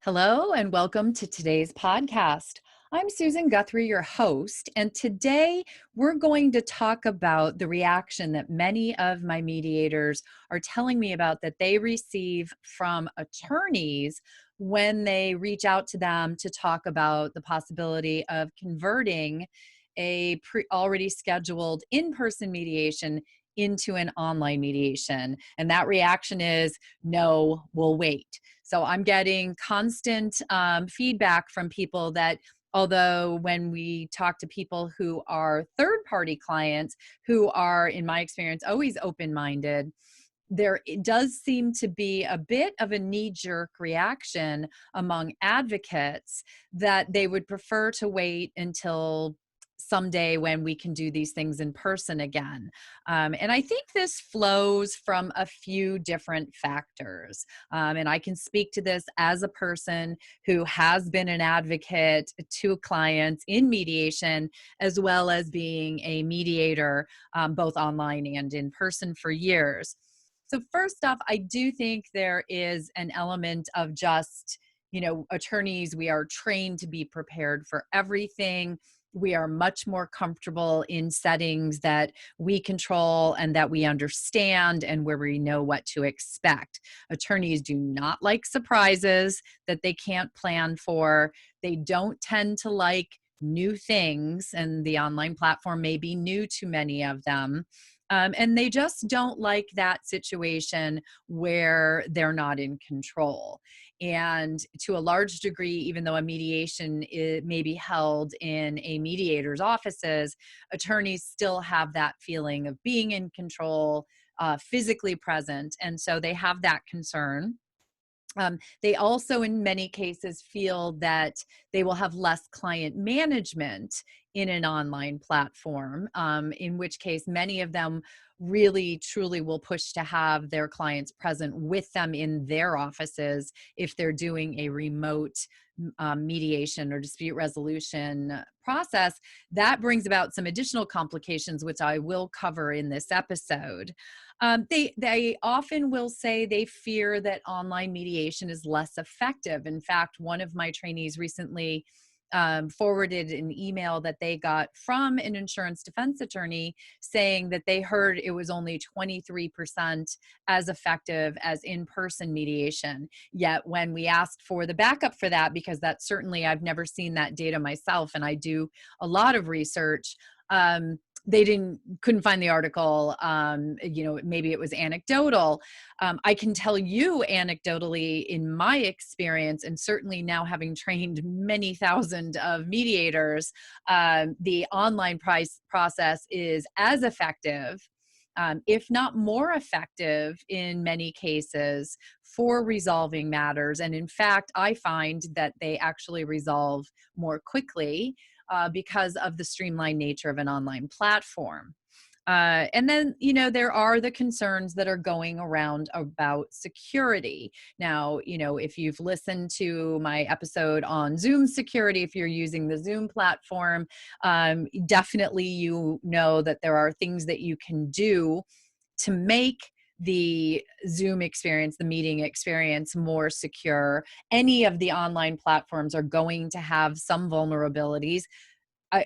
Hello, and welcome to today's podcast. I'm Susan Guthrie, your host, and today we're going to talk about the reaction that many of my mediators are telling me about that they receive from attorneys when they reach out to them to talk about the possibility of converting a already scheduled in-person mediation into an online mediation. And that reaction is, no, we'll wait. So I'm getting constant feedback from people that although when we talk to people who are third party clients who are, in my experience, always open minded, there it does seem to be a bit of a knee jerk reaction among advocates that they would prefer to wait until someday when we can do these things in person again. And I think this flows from a few different factors. And I can speak to this as a person who has been an advocate to clients in mediation, as well as being a mediator, both online and in person for years. So first off, I do think there is an element of just, attorneys, we are trained to be prepared for everything. We are much more comfortable in settings that we control and that we understand and where we know what to expect. Attorneys do not like surprises that they can't plan for. They don't tend to like new things, and the online platform may be new to many of them. And they just don't like that situation where they're not in control. And to a large degree, even though a mediation may be held in a mediator's offices, attorneys still have that feeling of being in control, physically present. And so they have that concern. They also, in many cases, feel that they will have less client management in an online platform, in which case, many of them really truly will push to have their clients present with them in their offices if they're doing a remote mediation or dispute resolution process. That brings about some additional complications, which I will cover in this episode. They often will say they fear that online mediation is less effective. In fact, one of my trainees recently forwarded an email that they got from an insurance defense attorney saying that they heard it was only 23% as effective as in-person mediation. Yet when we asked for the backup for that, because that's certainly, I've never seen that data myself, and I do a lot of research, they couldn't find the article. Maybe it was anecdotal. I can tell you anecdotally, in my experience, and certainly now having trained many thousand of mediators, the online process is as effective, if not more effective in many cases, for resolving matters. And in fact, I find that they actually resolve more quickly because of the streamlined nature of an online platform. And then, there are the concerns that are going around about security. Now, if you've listened to my episode on Zoom security, if you're using the Zoom platform, definitely you know that there are things that you can do to make the Zoom experience, the meeting experience, more secure. Any of the online platforms are going to have some vulnerabilities.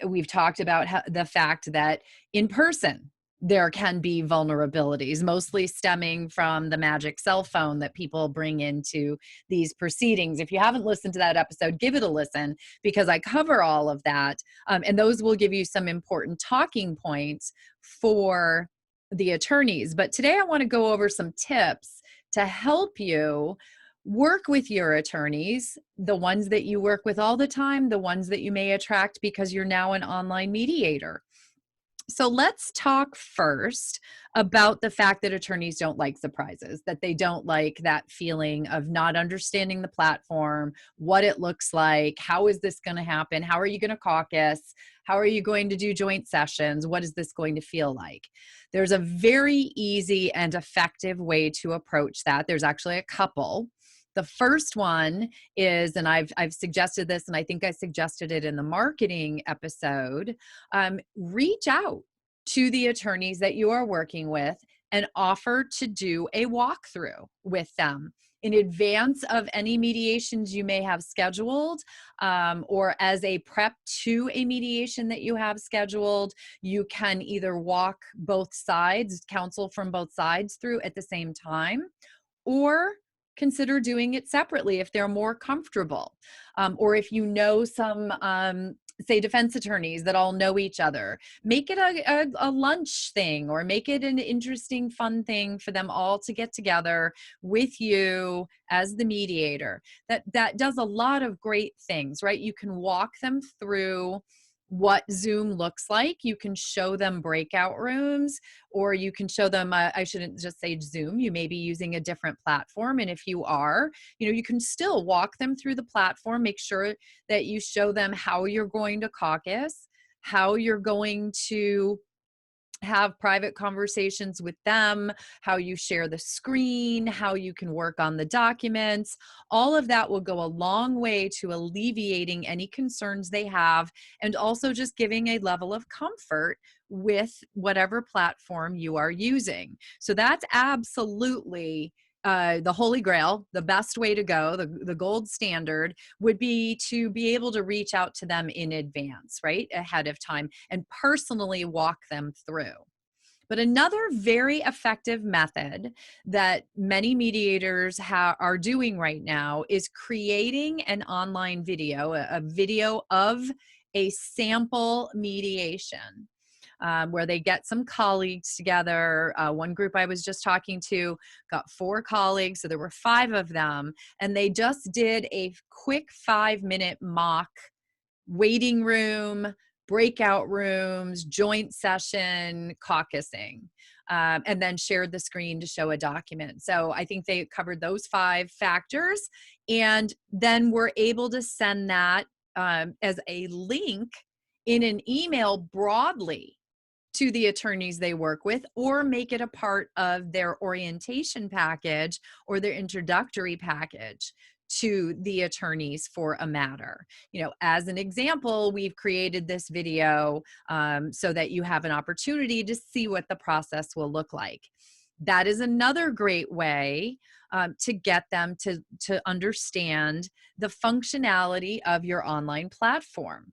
We've talked about the fact that in person, there can be vulnerabilities, mostly stemming from the magic cell phone that people bring into these proceedings. If you haven't listened to that episode, give it a listen because I cover all of that. And those will give you some important talking points for the attorneys. But today I want to go over some tips to help you work with your attorneys, the ones that you work with all the time, the ones that you may attract because you're now an online mediator. So let's talk first about the fact that attorneys don't like surprises, that they don't like that feeling of not understanding the platform, what it looks like, how is this going to happen, how are you going to caucus, how are you going to do joint sessions, what is this going to feel like? There's a very easy and effective way to approach that. There's actually a couple. The first one is, and I've suggested this, and I think I suggested it in the marketing episode, reach out to the attorneys that you are working with and offer to do a walkthrough with them. in advance of any mediations you may have scheduled, or as a prep to a mediation that you have scheduled. You can either walk both sides, counsel from both sides through at the same time, or consider doing it separately if they're more comfortable. Or if you know some, say, defense attorneys that all know each other, make it a lunch thing, or make it an interesting, fun thing for them all to get together with you as the mediator. That does a lot of great things, right? You can walk them through what Zoom looks like. You can show them breakout rooms, or you can show them, I shouldn't just say Zoom, you may be using a different platform. And if you are, you can still walk them through the platform, make sure that you show them how you're going to caucus, how you're going to have private conversations with them, how you share the screen, how you can work on the documents. All of that will go a long way to alleviating any concerns they have, and also just giving a level of comfort with whatever platform you are using. So that's absolutely the holy grail. The best way to go, the gold standard, would be to be able to reach out to them in advance, right, ahead of time, and personally walk them through. But another very effective method that many mediators are doing right now is creating an online video, a video of a sample mediation, where they get some colleagues together. One group I was just talking to got 4 colleagues, so there were 5 of them, and they just did a quick 5-minute mock waiting room, breakout rooms, joint session, caucusing, and then shared the screen to show a document. So I think they covered those 5 factors, and then we're able to send that as a link in an email broadly to the attorneys they work with, or make it a part of their orientation package or their introductory package to the attorneys for a matter. As an example, we've created this video so that you have an opportunity to see what the process will look like. That is another great way to get them to understand the functionality of your online platform.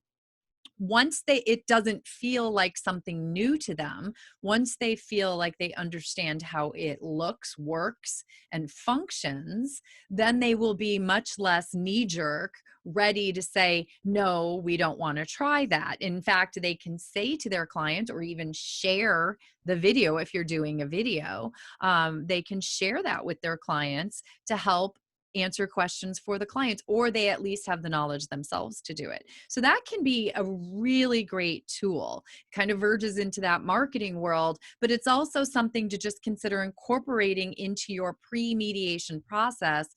Once it doesn't feel like something new to them, once they feel like they understand how it looks, works, and functions, then they will be much less knee-jerk, ready to say, no, we don't want to try that. In fact, they can say to their client, or even share the video if you're doing a video, they can share that with their clients to help answer questions for the clients, or they at least have the knowledge themselves to do it. So that can be a really great tool. It kind of verges into that marketing world, but it's also something to just consider incorporating into your pre-mediation process,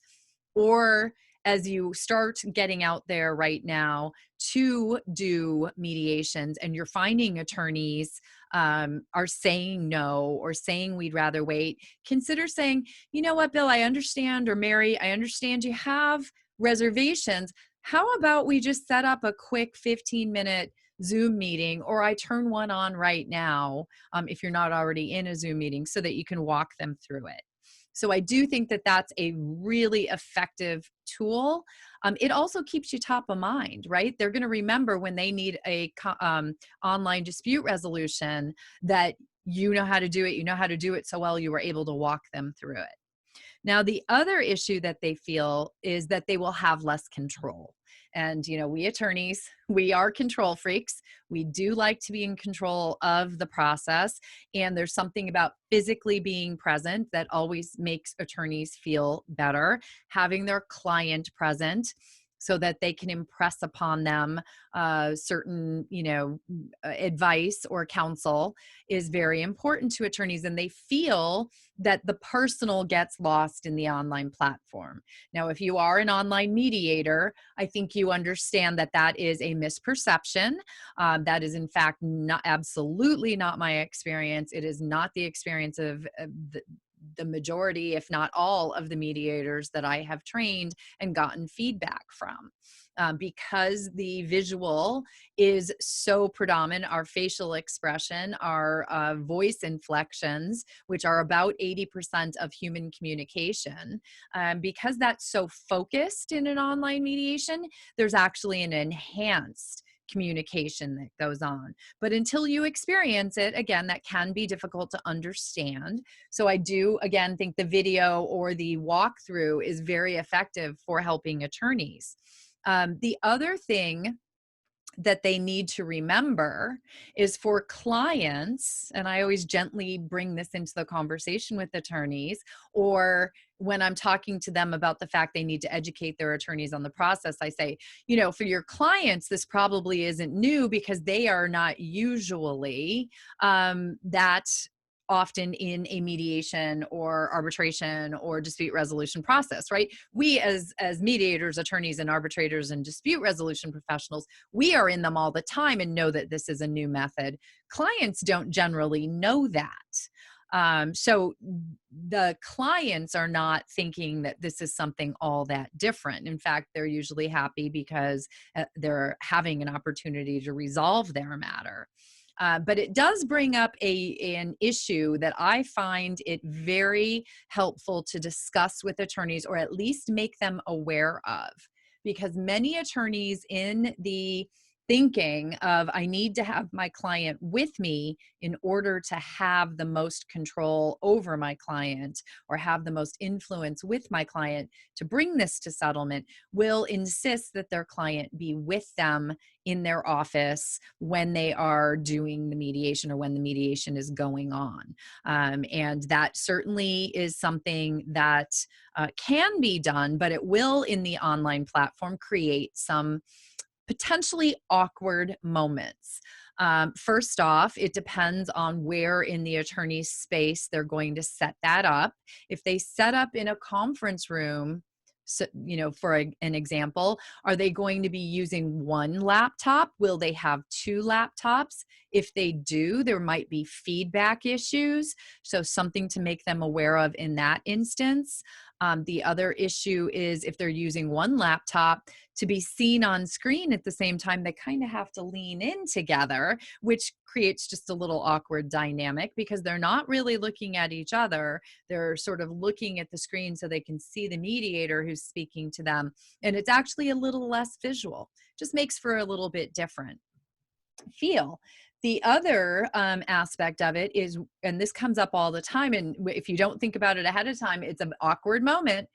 or as you start getting out there right now to do mediations and you're finding attorneys are saying no, or saying we'd rather wait, consider saying, you know what, Bill, I understand, or Mary, I understand you have reservations. How about we just set up a quick 15-minute Zoom meeting, or I turn one on right now, if you're not already in a Zoom meeting, so that you can walk them through it. So I do think that that's a really effective tool. It also keeps you top of mind, right? They're going to remember when they need a online dispute resolution that you know how to do it. You know how to do it so well, you were able to walk them through it. Now, the other issue that they feel is that they will have less control. And, we attorneys, we are control freaks. We do like to be in control of the process. And there's something about physically being present that always makes attorneys feel better, having their client present, so that they can impress upon them certain, advice or counsel is very important to attorneys, and they feel that the personal gets lost in the online platform. Now, if you are an online mediator, I think you understand that that is a misperception. That is, in fact, absolutely not my experience. It is not the experience of the majority, if not all, of the mediators that I have trained and gotten feedback from. Because the visual is so predominant, our facial expression, our voice inflections, which are about 80% of human communication, because that's so focused in an online mediation, there's actually an enhanced communication that goes on. But until you experience it, again, that can be difficult to understand. So I do, again, think the video or the walkthrough is very effective for helping attorneys. The other thing that they need to remember is for clients, and I always gently bring this into the conversation with attorneys, or when I'm talking to them about the fact they need to educate their attorneys on the process, I say, for your clients, this probably isn't new because they are not usually that often in a mediation or arbitration or dispute resolution process, right? We as mediators, attorneys, and arbitrators and dispute resolution professionals, we are in them all the time and know that this is a new method. Clients don't generally know that. So the clients are not thinking that this is something all that different. In fact, they're usually happy because they're having an opportunity to resolve their matter. But it does bring up an issue that I find it very helpful to discuss with attorneys, or at least make them aware of, because many attorneys in the thinking of, I need to have my client with me in order to have the most control over my client or have the most influence with my client to bring this to settlement, will insist that their client be with them in their office when they are doing the mediation or when the mediation is going on. And that certainly is something that can be done, but it will, in the online platform, create some potentially awkward moments. First off, it depends on where in the attorney's space they're going to set that up. If they set up in a conference room, so, for an example, are they going to be using one laptop? Will they have two laptops? If they do, there might be feedback issues. So something to make them aware of in that instance. The other issue is if they're using one laptop to be seen on screen at the same time, they kind of have to lean in together, which creates just a little awkward dynamic because they're not really looking at each other. They're sort of looking at the screen so they can see the mediator who's speaking to them. And it's actually a little less visual, just makes for a little bit different feel. The other aspect of it is, and this comes up all the time, and if you don't think about it ahead of time, it's an awkward moment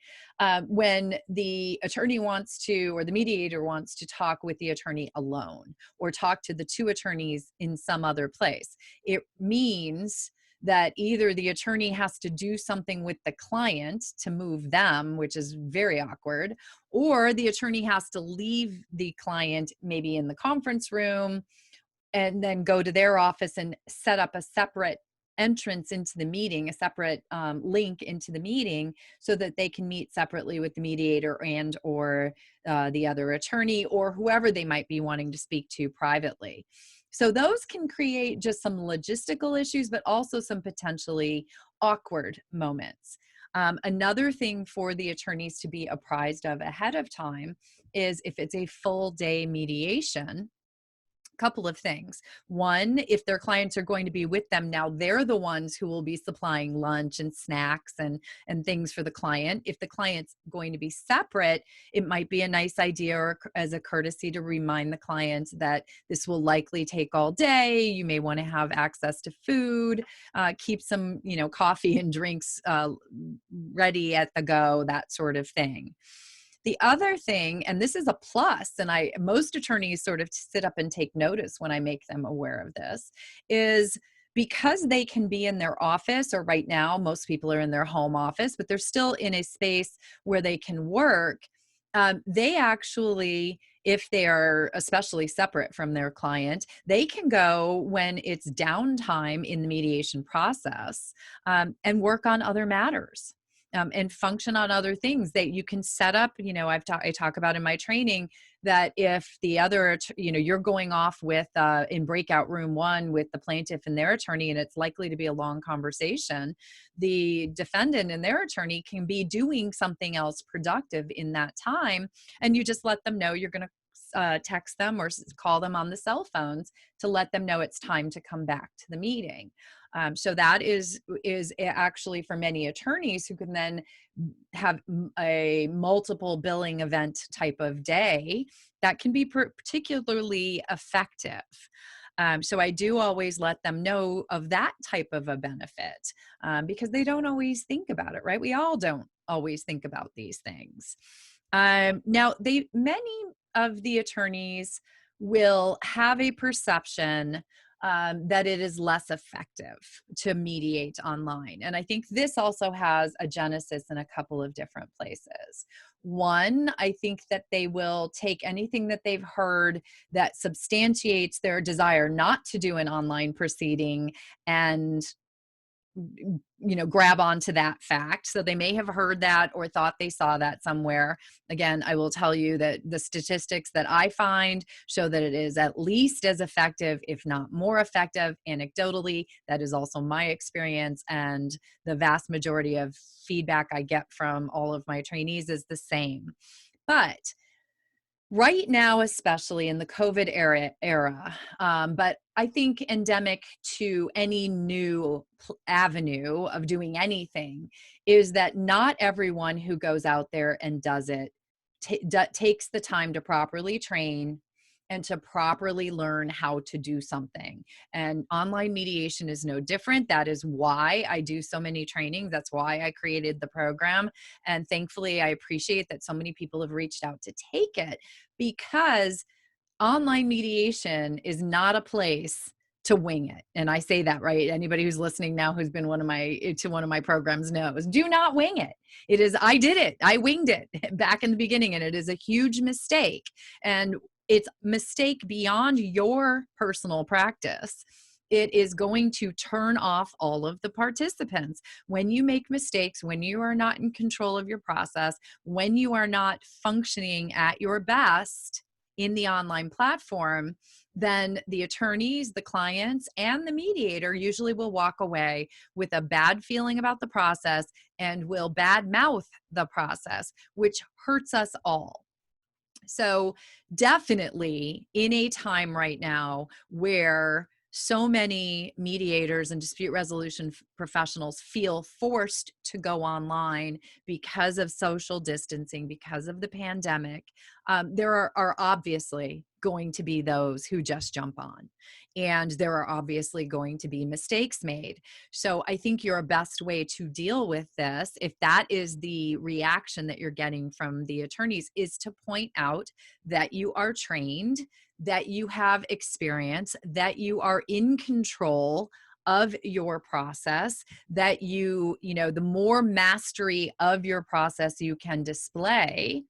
when the attorney wants to, or the mediator wants to talk with the attorney alone, or talk to the two attorneys in some other place. It means that either the attorney has to do something with the client to move them, which is very awkward, or the attorney has to leave the client maybe in the conference room and then go to their office and set up a separate entrance into the meeting, a separate link into the meeting, so that they can meet separately with the mediator and or the other attorney or whoever they might be wanting to speak to privately. So those can create just some logistical issues, but also some potentially awkward moments. Another thing for the attorneys to be apprised of ahead of time is if it's a full day mediation, couple of things. One, if their clients are going to be with them, now they're the ones who will be supplying lunch and snacks and things for the client. If the client's going to be separate, it might be a nice idea, or as a courtesy, to remind the client that this will likely take all day. You may want to have access to food, keep some, coffee and drinks ready at the go, that sort of thing. The other thing, and this is a plus, and most attorneys sort of sit up and take notice when I make them aware of this, is because they can be in their office, or right now most people are in their home office, but they're still in a space where they can work. They actually, if they are especially separate from their client, they can go when it's downtime in the mediation process and work on other matters. and function on other things that you can set up. I talk about in my training that if the other, you're going off with in breakout room 1 with the plaintiff and their attorney, and it's likely to be a long conversation, the defendant and their attorney can be doing something else productive in that time. And you just let them know you're going to text them or call them on the cell phones to let them know it's time to come back to the meeting. So that is actually for many attorneys who can then have a multiple billing event type of day, that can be particularly effective. So I do always let them know of that type of a benefit, because they don't always think about it, right? We all don't always think about these things. Now, many of the attorneys will have a perception that it is less effective to mediate online. And I think this also has a genesis in a couple of different places. One, I think that they will take anything that they've heard that substantiates their desire not to do an online proceeding and grab onto that fact. So they may have heard that or thought they saw that somewhere. Again, I will tell you that the statistics that I find show that it is at least as effective, if not more effective. Anecdotally, that is also my experience, and the vast majority of feedback I get from all of my trainees is the same. But right now, especially in the COVID era, but I think endemic to any new avenue of doing anything, is that not everyone who goes out there and does it takes the time to properly train and to properly learn how to do something. And online mediation is no different. That is why I do so many trainings. That's why I created the program. And thankfully, I appreciate that so many people have reached out to take it, because online mediation is not a place to wing it. And I say that, right? Anybody who's listening now who's been to one of my programs knows, do not wing it. I did it. I winged it back in the beginning, and it is a huge mistake. And it's mistake beyond your personal practice. It is going to turn off all of the participants. When you make mistakes, when you are not in control of your process, when you are not functioning at your best in the online platform, then the attorneys, the clients, and the mediator usually will walk away with a bad feeling about the process and will badmouth the process, which hurts us all. So definitely in a time right now where so many mediators and dispute resolution professionals feel forced to go online because of social distancing, because of the pandemic, there are obviously going to be those who just jump on. And there are obviously going to be mistakes made. So I think your best way to deal with this, if that is the reaction that you're getting from the attorneys, is to point out that you are trained, that you have experience, that you are in control of your process, that the more mastery of your process you can display,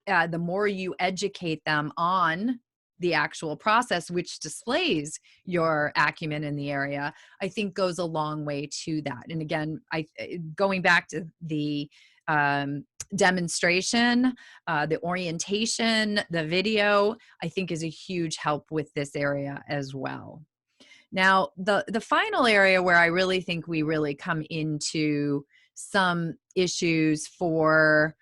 the more you educate them on the actual process, which displays your acumen in the area, I think goes a long way to that. And again, going back to the demonstration, the orientation, the video, I think is a huge help with this area as well. Now, the final area where I really think we really come into some issues for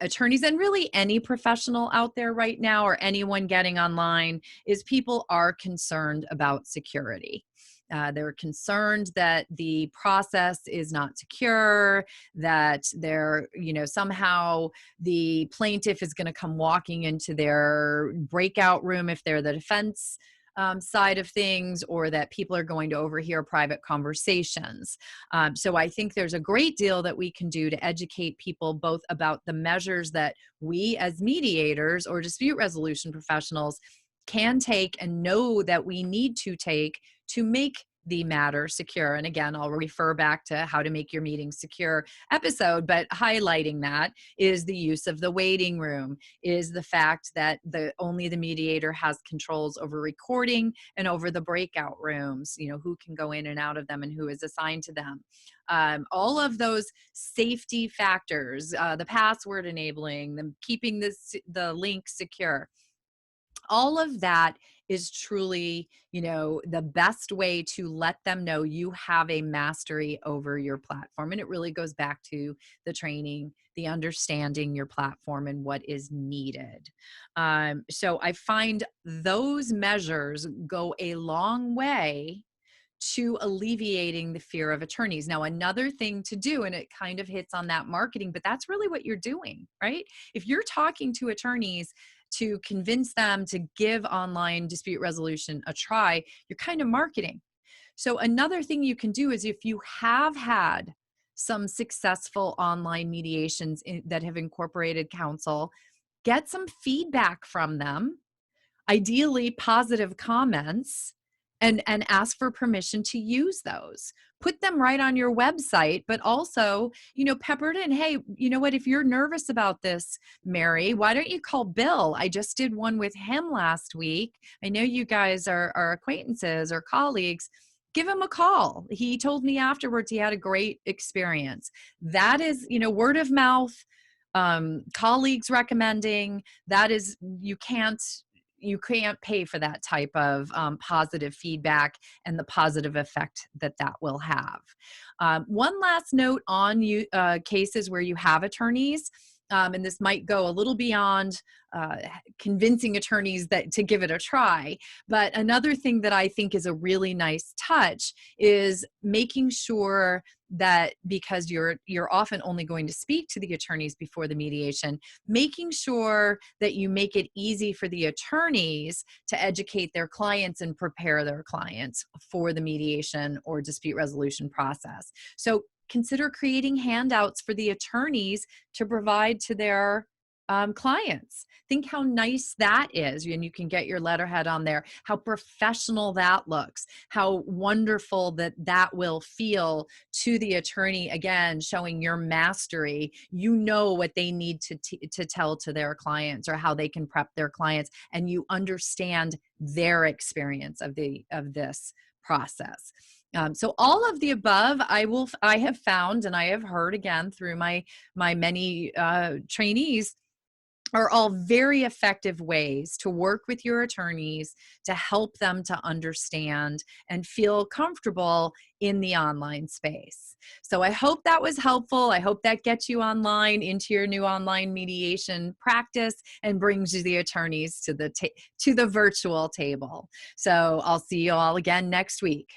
attorneys and really any professional out there right now, or anyone getting online, is people are concerned about security. They're concerned that the process is not secure, that somehow the plaintiff is going to come walking into their breakout room if they're the defense side of things, or that people are going to overhear private conversations. So I think there's a great deal that we can do to educate people both about the measures that we as mediators or dispute resolution professionals can take and know that we need to take to make the matter secure. And again, I'll refer back to how to make your meeting secure episode, but highlighting that is the use of the waiting room, is the fact that only the mediator has controls over recording and over the breakout rooms, who can go in and out of them and who is assigned to them. All of those safety factors, the password enabling, them keeping the link secure, all of that is truly, the best way to let them know you have a mastery over your platform. And it really goes back to the training, the understanding your platform and what is needed. So I find those measures go a long way to alleviating the fear of attorneys. Now, another thing to do, and it kind of hits on that marketing, but that's really what you're doing, right? If you're talking to attorneys to convince them to give online dispute resolution a try, you're kind of marketing. So another thing you can do is, if you have had some successful online mediations that have incorporated counsel, get some feedback from them, ideally positive comments, and ask for permission to use those. Put them right on your website, but also, pepper it in. Hey, you know what? If you're nervous about this, Mary, why don't you call Bill? I just did one with him last week. I know you guys are acquaintances or colleagues. Give him a call. He told me afterwards he had a great experience. That is, word of mouth, colleagues recommending. That is, you can't pay for that type of positive feedback and the positive effect that will have. One last note on cases where you have attorneys, and this might go a little beyond convincing attorneys to give it a try. But another thing that I think is a really nice touch is making sure that, because you're often only going to speak to the attorneys before the mediation, making sure that you make it easy for the attorneys to educate their clients and prepare their clients for the mediation or dispute resolution process. So consider creating handouts for the attorneys to provide to their clients. Think how nice that is. And you can get your letterhead on there, how professional that looks, how wonderful that will feel to the attorney, again, showing your mastery. You know what they need to tell to their clients, or how they can prep their clients, and you understand their experience of this process. So all of the above, I have found, and I have heard again through my many trainees, are all very effective ways to work with your attorneys to help them to understand and feel comfortable in the online space. So I hope that was helpful. I hope that gets you online into your new online mediation practice and brings you the attorneys to the virtual table. So I'll see you all again next week.